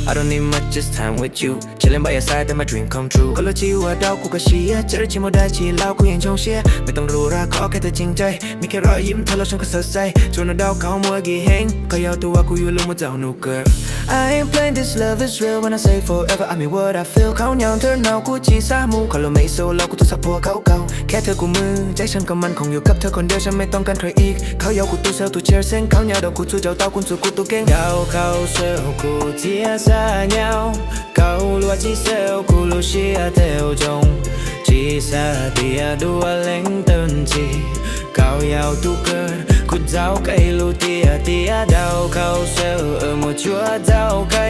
I don't need much just time with you chilling by your side that my dream come true ก็รู้ชีว่าดาวกูก็เชียร์เจอได้ชิมว่าได้ชีแล้วกูยังชงเชียร์ไม่ต้องรู้รักขอแค่เธอจริงใจมีแค่รอยยิ้มเธอแล้วฉันก็สดใสชวนดาวเขามัวกี่แห่งก็ยาวตัวกูอยู่ลืมว่าเจ้าหนู girl I ain't playing this love is real when I say forever I mean what I feel เขาเหงาเธอหนาวกูจีสามูเขาเราไม่โซเรากูทุกสักพัวเขาเก่าแค่เธอกูมือใจฉันก็มันคงอยู่กับเธอคนเดียวฉันไม่ต้องการใครอีกเขายาวกูตู้เซลตู้เชียร์เส้นเขาเหงาดอกกูสู้เจ้าเต้าคุณสู้กูตู้เก่งดาวเขาเซลกูเทียสาเหงาเขาลัวจีเซลกูรู้เชียเทวจงจีสาเดียดัวเล็งเตินจีเขายาวตู้เกิดกูเจ้าไก่ลูเตียเตียดาวเขาเซลมัวชัวเจ้าไก่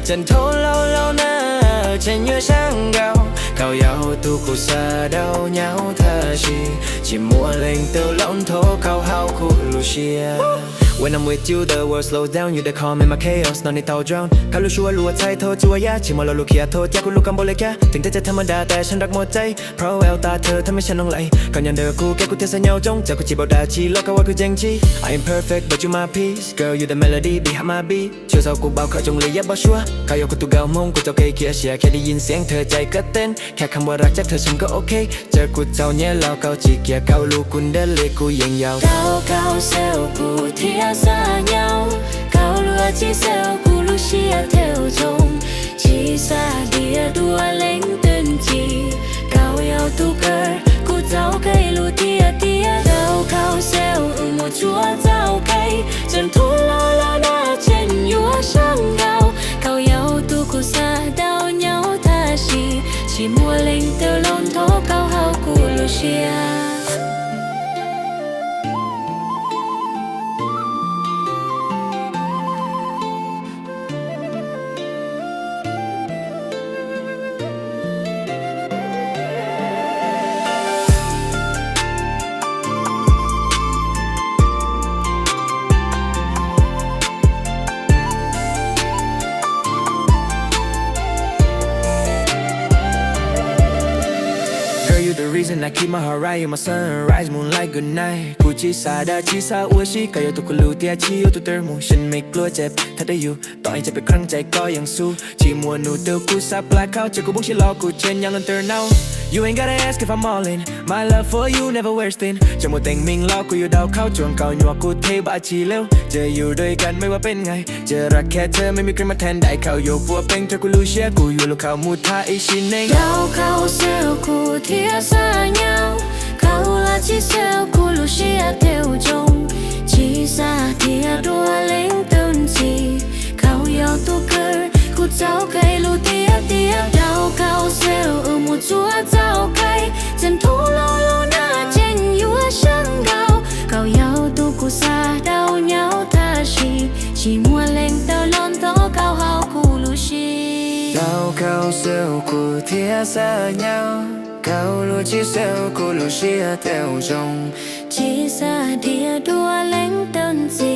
ฉันโทรเล่าเล่านะฉันอยู่ช่างเก่าเขายาวตู้กูซาดาวเหงาเธอชีมัวเล็งเต้าล้นโทเขาเฮากูลูเชียWhen I'm with you, the world slows down. You the calm in my chaos, no need to drown. เขารู้ชัวร์รู้ว่าใจโทษจัวยาชิมอเราลูกเขียโทษยากูลูกกำบเลยแค่ถึงจะธรรมดาแต่ฉันรักหมดใจเพราะแววตาเธอทำให้ฉันหลงไหลก่อนยันเดินกูแค่กูเธอเสียเหงาจงจากกูจีบเอาดาชีโลกเขาว่ากูเจ๋งจี I ain't perfect but you my peace girl you the melody behind my beat ช่วยเศร้ากูเบาเขาจงเลยยับบ่ชัวเขาอยากกูตัวเก่ามงกูเจ้าเกย์เขียเชียแค่ได้ยินเสียงเธอใจก็เต้นแค่คำว่ารักจากเธอฉันก็โอเคเจอกูเจ้าเนี่ยแล้วเขาจีเกียร์เขาลูกคุณเดินเลยกูยังยาวเขาเซลกูเทียสาเหงาเขาลัวจีเซลกูรู้เชียเทวจงจีซาเดียดัวเล็งเตินจีเขายาวตู้เกิดกูเจ้าไก่ลูเตียเตียดาวเขาเซลมัวชัวเจ้าไก่จนทุลาลาหน้าเช่นยัวช่างเก่าเขายาวตู้กูซาดาวเหงาทาชีมัวเล็งเตอล้นโทเขาเฮากูลูเชียYou the reason I keep my heart right, you my sunrise, moonlight, good night กูจีสาดาจีสาอวชีก็อยู่ตัวกูรู้เตียชีอยู่ตัวเตอร์มูฉันไม่กลัวเจ็บถ้าได้อยู่ต่อให้จะเป็นครั้งใจก็ยังสู้ชีมัวหนูเตียวกูซับปลายเขาเจอกูบุกชิลอกูเชนยัง turn now You ain't gotta ask if I'm all in My love for you never wears thin จะมัวแต่งมิงล้อกูอยู่ดาวเข้าจวงเก่าหนัวกูเทบาชีเร็วจะอยู่ด้วยกันไม่ว่าเป็นไงจะรักแค่เธอไม่มีใครมาแทนได้เขาโยกปัวเป็งเธอกูรู้เชียกูอยู่ลูกเขามูท่าอีชินเองดาวเขาเซลกูเทียสาเหงาเขาละจีเซลกูรู้เชียเทวจงจีซาเดียดัวเล็งเตินจีเขายาวตัวเกิดกูเจ้าไก่ลูเตียเตียดาวเขาเซลมัวชัวเจ้าไก่จนทุลาลาหน้าเช่นยัวช่างเก่าเขายาวตัวกูซาดาวเหงาทาชีมัวเล็งเตอล้นโตเขาเฮากูลูชีดาวเขาเซลกูเทียสาเหงาเขาลัวจีเซลกูรู้เชียเทวจงจีซาเดียดัวเล็งเตินจี